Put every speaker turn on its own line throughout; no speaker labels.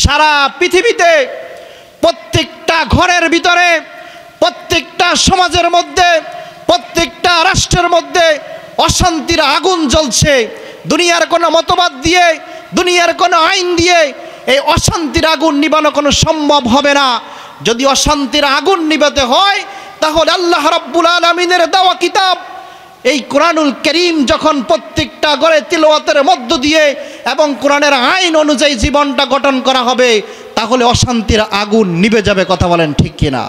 সারা পৃথিবীতে প্রত্যেকটা ঘরের ভিতরে, প্রত্যেকটা সমাজের মধ্যে, প্রত্যেকটা রাষ্ট্রের মধ্যে অশান্তির আগুন জ্বলছে। দুনিয়ার কোনো মতবাদ দিয়ে, দুনিয়ার কোনো আইন দিয়ে এই অশান্তির আগুন নিবানো কোনো সম্ভব হবে না। যদি অশান্তির আগুন নিভাতে হয় তাহলে আল্লাহ রাব্বুল আলামিনের দেওয়া কিতাব এই কোরআনুল কারীম যখন প্রত্যেকটা ঘরে তিলাওয়াতের মধ্য দিয়ে এবং কোরআনের আইন অনুযায়ী জীবনটা গঠন করা হবে, তাহলে অশান্তির আগুন নিভে যাবে। কথা বলেন ঠিক কিনা?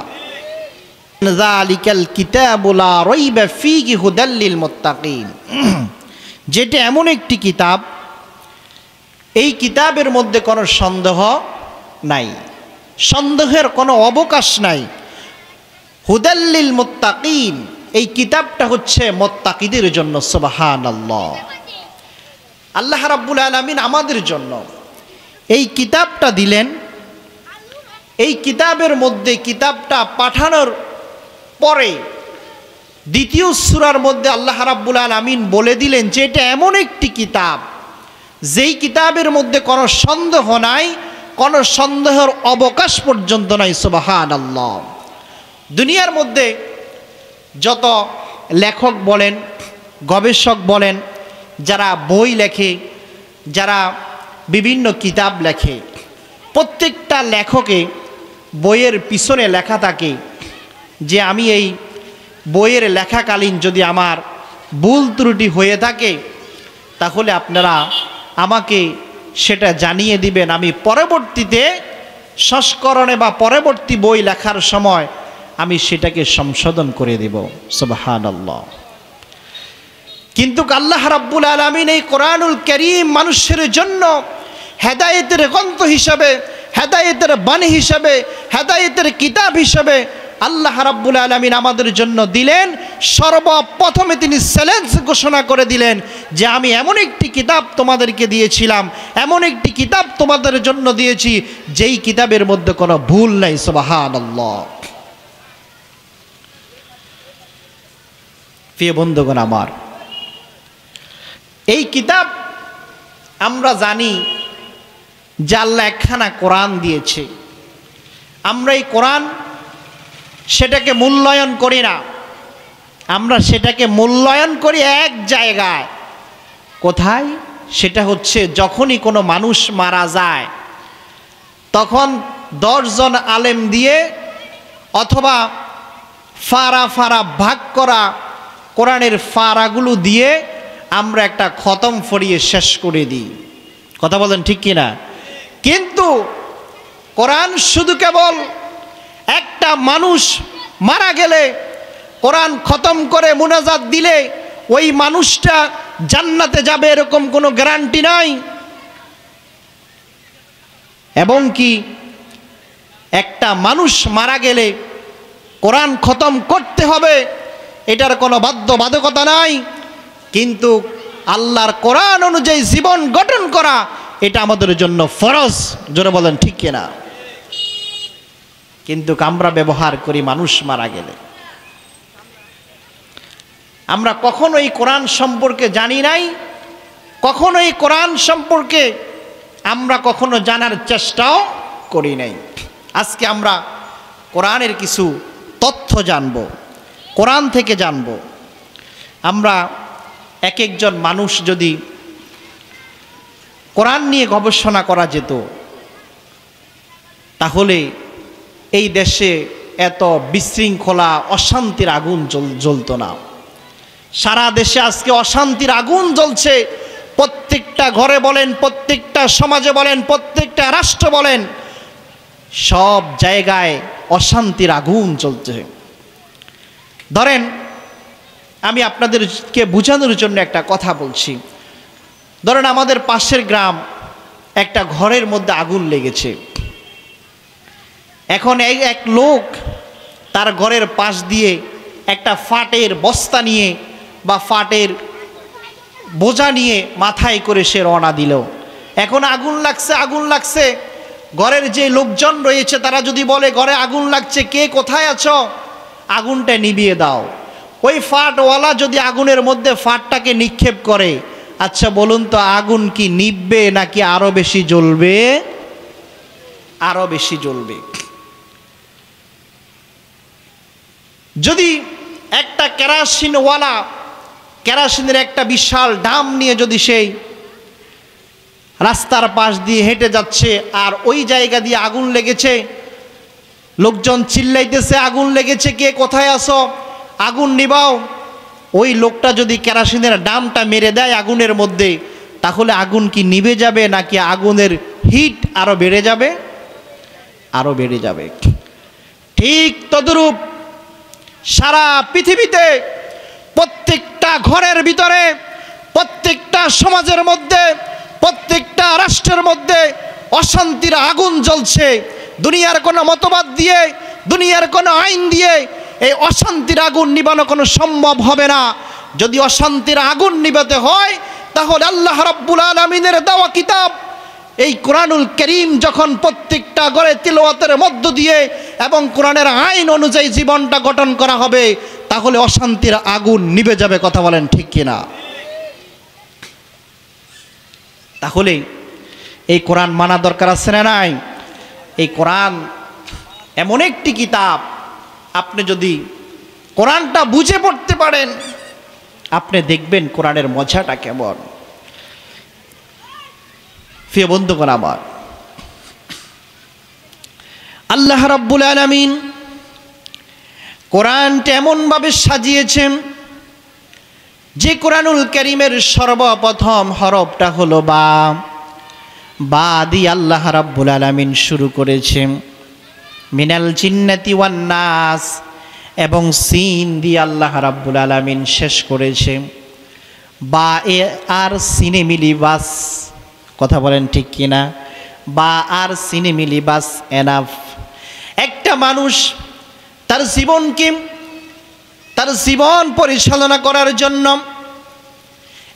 যালিকাল কিতাবু লা রাইবা ফীহি হুদাল লিল মুত্তাকিন, যেটা এমন একটি কিতাব, এই কিতাবের মধ্যে কোনো সন্দেহ নাই, সন্দেহের কোনো অবকাশ নাই। হুদাল লিল মুত্তাকিন, এই কিতাবটা হচ্ছে মুত্তাকিদের জন্য। সুবহানাল্লাহ। আল্লাহ রাব্বুল আলামিন আমাদের জন্য এই কিতাবটা দিলেন। এই কিতাবের মধ্যে, কিতাবটা পাঠানোর পরে দ্বিতীয় সূরার মধ্যে আল্লাহ রাব্বুল আলামিন বলে দিলেন যে এটা এমন একটি কিতাব যেই কিতাবের মধ্যে কোনো সন্দেহ নাই, কোনো সন্দেহের অবকাশ পর্যন্ত নাই। সুবহানাল্লাহ। দুনিয়ার মধ্যে যত লেখক বলেন, গবেষক বলেন, যারা বই লেখে, যারা বিভিন্ন কিতাব লেখে, প্রত্যেকটা লেখকে বইয়ের পিছনে লেখা থাকে যে আমি এই বইয়ের লেখাকালীন যদি আমার ভুল ত্রুটি হয়ে থাকে তাহলে আপনারা আমাকে সেটা জানিয়ে দিবেন, আমি পরবর্তীতে সংস্করণে বা পরবর্তী বই লেখার সময় আমি সেটাকে সংশোধন করে দেব। সুবহানাল্লাহ। কিন্তু আল্লাহ রাব্বুল আলামিন এই কোরআনুল কারীম মানুষের জন্য হেদায়েতের গ্রন্থ হিসাবে, হেদায়েতের বাণী হিসাবে, হেদায়েতের কিতাব হিসাবে আল্লাহ রাব্বুল আলামিন আমাদের জন্য দিলেন। সর্বপ্রথমে তিনি চ্যালেঞ্জ ঘোষণা করে দিলেন যে আমি এমন একটি কিতাব তোমাদেরকে দিয়েছিলাম, এমন একটি কিতাব তোমাদের জন্য দিয়েছি যেই কিতাবের মধ্যে কোনো ভুল নাই। সুবহানাল্লাহ। প্রিয় বন্ধুগণ আমার, এই কিতাব আমরা জানি যে আল্লাহ একখানা কোরআন দিয়েছে। আমরা এই কোরআন সেটাকে মূল্যায়ন করি না, আমরা সেটাকে মূল্যায়ন করি এক জায়গায়। কোথায়? সেটা হচ্ছে যখনই কোনো মানুষ মারা যায় তখন 10 জন আলেম দিয়ে অথবা ফারা ফারা ভাগ করা কোরআনের ফারাগুলো দিয়ে আমরা একটা খতম ফড়িয়ে শেষ করে দিই। কথা বলেন ঠিক কিনা? কিন্তু কোরআন শুধু কেবল একটা মানুষ মারা গেলে কোরআন খতম করে মুনাজাত দিলে ওই মানুষটা জান্নাতে যাবে এরকম কোনো গ্যারান্টি নাই। এবং কি একটা মানুষ মারা গেলে কোরআন খতম করতে হবে এটার কোনো বাধ্যবাধকতা নাই। কিন্তু আল্লাহর কোরআন অনুযায়ী জীবন গঠন করা এটা আমাদের জন্য ফরজ। জোরে বলেন ঠিক কিনা? কিন্তু আমরা ব্যবহার করি মানুষ মারা গেলে। আমরা কখনো এই কোরআন সম্পর্কে জানি নাই, কখনো এই কোরআন সম্পর্কে আমরা কখনো জানার চেষ্টাও করি নাই। আজকে আমরা কোরআনের কিছু তথ্য জানব, কোরআন থেকে জানব। আমরা এক একজন মানুষ যদি কোরআন নিয়ে গবেষণা করা যেত তাহলে এই দেশে এত বিশৃঙ্খলা অশান্তির আগুন জ্বলতো না। সারা দেশে আজকে অশান্তির আগুন জ্বলছে। প্রত্যেকটা ঘরে বলেন, প্রত্যেকটা সমাজে বলেন, প্রত্যেকটা রাষ্ট্র বলেন, সব জায়গায় অশান্তির আগুন জ্বলছে। ধরেন আমি আপনাদেরকে বোঝানোর জন্য একটা কথা বলছি। ধরেন আমাদের পাশের গ্রাম, একটা ঘরের মধ্যে আগুন লেগেছে। এখন এক লোক তার ঘরের পাশ দিয়ে একটা ফাটের বস্তা নিয়ে বা ফাটের বোঝা নিয়ে মাথায় করে সে রওনা দিল। এখন আগুন লাগছে, আগুন লাগছে। ঘরের যে লোকজন রয়েছে তারা যদি বলে ঘরে আগুন লাগছে, কে কোথায় আছো, আগুনটা নিভিয়ে দাও। ওই ফাটওয়ালা যদি আগুনের মধ্যে ফাটটাকে নিক্ষেপ করে, আচ্ছা বলুন তো আগুন কি নিভবে নাকি আরো বেশি জ্বলবে? আরো বেশি জ্বলবে। যদি একটা কেরাসিনওয়ালা কেরাসিনের একটা বিশাল ডাম নিয়ে যদি সেই রাস্তার পাশ দিয়ে হেঁটে যাচ্ছে আর ওই জায়গা দিয়ে আগুন লেগেছে, লোকজন চিল্লাইতেছে আগুন লেগেছে, কে কোথায় আসো, আগুন নিবাও, ওই লোকটা যদি কেরাসিনের ডামটা মেরে দেয় আগুনের মধ্যে, তাহলে আগুন কি নিভে যাবে নাকি আগুনের হিট আরো বেড়ে যাবে? আরো বেড়ে যাবে। ঠিক তদ্রূপ সারা পৃথিবীতে প্রত্যেকটা ঘরের ভিতরে, প্রত্যেকটা সমাজের মধ্যে, প্রত্যেকটা রাষ্ট্রের মধ্যে অশান্তির আগুন জ্বলছে। দুনিয়ার কোনো মতবাদ দিয়ে, দুনিয়ার কোনো আইন দিয়ে এই অশান্তির আগুন নিবানো কোনো সম্ভব হবে না। যদি অশান্তির আগুন নিভাতে হয় তাহলে আল্লাহ রাব্বুল আলামিনের দেওয়া কিতাব এই কোরআনুল কারীম যখন প্রত্যেকটা ঘরে তিলাওয়াতের মধ্য দিয়ে এবং কোরআনের আইন অনুযায়ী জীবনটা গঠন করা হবে, তাহলে অশান্তির আগুন নিভে যাবে। কথা বলেন ঠিক কিনা? তাহলে এই কোরআন মানা দরকার আছে না নাই? এই কোরআন এমন একটি কিতাব, আপনি যদি কোরআনটা বুঝে পড়তে পারেন আপনি দেখবেন কোরআনের মজাটা কেমন। প্রিয় বন্ধুগণ আমার, আল্লাহ রাব্বুল আলামিন কোরআনটা এমনভাবে সাজিয়েছেন যে কোরআনুল কারীমের সর্বপ্রথম হরফটা হলো বা। বা দিয়ে আল্লাহ রাব্বুল আলামিন শুরু করেছেন, মিনাল জিন্নাতি ওয়ান নাস, এবং সিন দিয়ে আল্লাহ রাব্বুল আলামিন শেষ করেছেন। বা এ আর সিনে মিলি বাস। কথা বলেন ঠিক কিনা? বা আর সিনে মিলি বাস এনাফ। একটা মানুষ তার জীবনকে, তার জীবন পরিচালনা করার জন্য,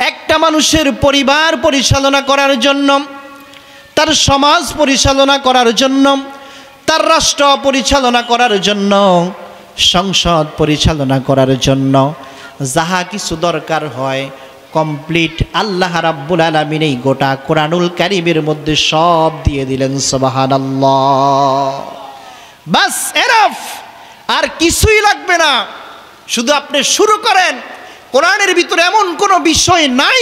একটা মানুষের পরিবার পরিচালনা করার জন্য, তার সমাজ পরিচালনা করার জন্য, তার রাষ্ট্র পরিচালনা করার জন্য, সংসদ পরিচালনা করার জন্য যাহা কিছু দরকার হয় কমপ্লিট আল্লাহ রাব্বুল আলামিন এই গোটা কোরআনুল কারীমের মধ্যে সব দিয়ে দিলেন। সুবহানাল্লাহ। বাস এনাফ, আর কিছুই লাগবে না। শুধু আপনি শুরু করেন। কোরআনের ভিতরে এমন কোনো বিষয় নাই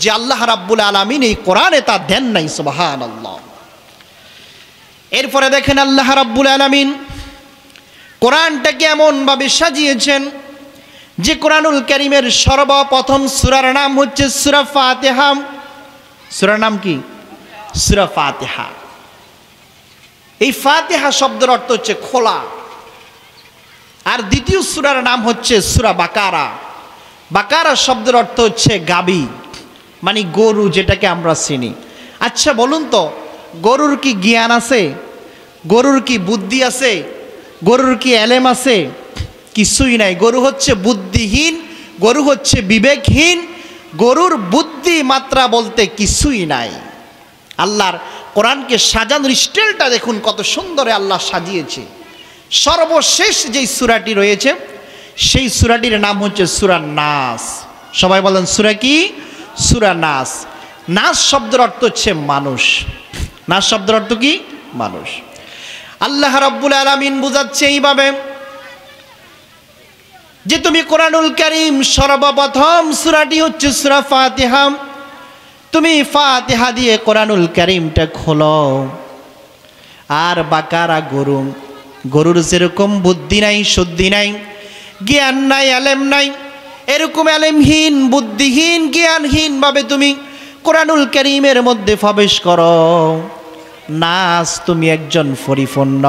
যে আল্লাহ রাব্বুল আলামিন এই কোরআনে তা দেন নাই। সুবহানাল্লাহ। এরপরে দেখেন আল্লাহ রাব্বুল আলামিন কোরআনটাকে এমনভাবে সাজিয়েছেন যে কোরআনুল কারীমের সর্বপ্রথম সূরার নাম হচ্ছে সূরা ফাতিহা। সূরার নাম কি? সূরা ফাতিহা। এই ফাতিহা শব্দের অর্থ হচ্ছে খোলা। আর দ্বিতীয় সূরার নাম হচ্ছে সূরা বাকারা। বাকারা শব্দের অর্থ হচ্ছে গাবি, মানে গরু, যেটাকে আমরা চিনি। আচ্ছা বলুন তো, গরুর কি জ্ঞান আছে? গরুর কি বুদ্ধি আছে? গরুর কি এলেম আছে? কিছুই নাই। গরু হচ্ছে বুদ্ধিহীন, গরু হচ্ছে বিবেকহীন, গরুর বুদ্ধি মাত্রা বলতে কিছুই নাই। আল্লাহর কোরআনকে সাজানোর স্টাইলটা দেখুন কত সুন্দরে আল্লাহ সাজিয়েছে। সর্বশেষ যেই সূরাটি রয়েছে সেই সূরাটির নাম হচ্ছে সূরা নাস। সবাই বলেন সূরা কি? সূরা নাস। নাস শব্দের অর্থ হচ্ছে মানুষ। নাস শব্দের অর্থ কি? মানুষ। আল্লাহ রাব্বুল আলামিন বুঝাচ্ছে এইভাবে যে তুমি কোরআনুল কারীম সর্বপ্রথম সূরাটি হচ্ছে সূরা ফাতিহা, তুমি ফাতিহা দিয়ে কোরআনুল কারীমটা খোলো। আর বাকারা গরু, গরুর যেরকম বুদ্ধি নাই, শুদ্ধি নাই, জ্ঞান নাই, এলেম নাই, এরকম এলেমহীন, বুদ্ধিহীন, জ্ঞানহীন ভাবে তুমি কোরআনুল কারীমের মধ্যে প্রবেশ করো। নাস, তুমি একজন পরিপূর্ণ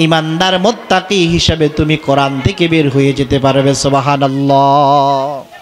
ঈমানদার মুত্তাকি হিসেবে তুমি কোরআন থেকে বের হয়ে যেতে পারবে। সুবহানাল্লাহ।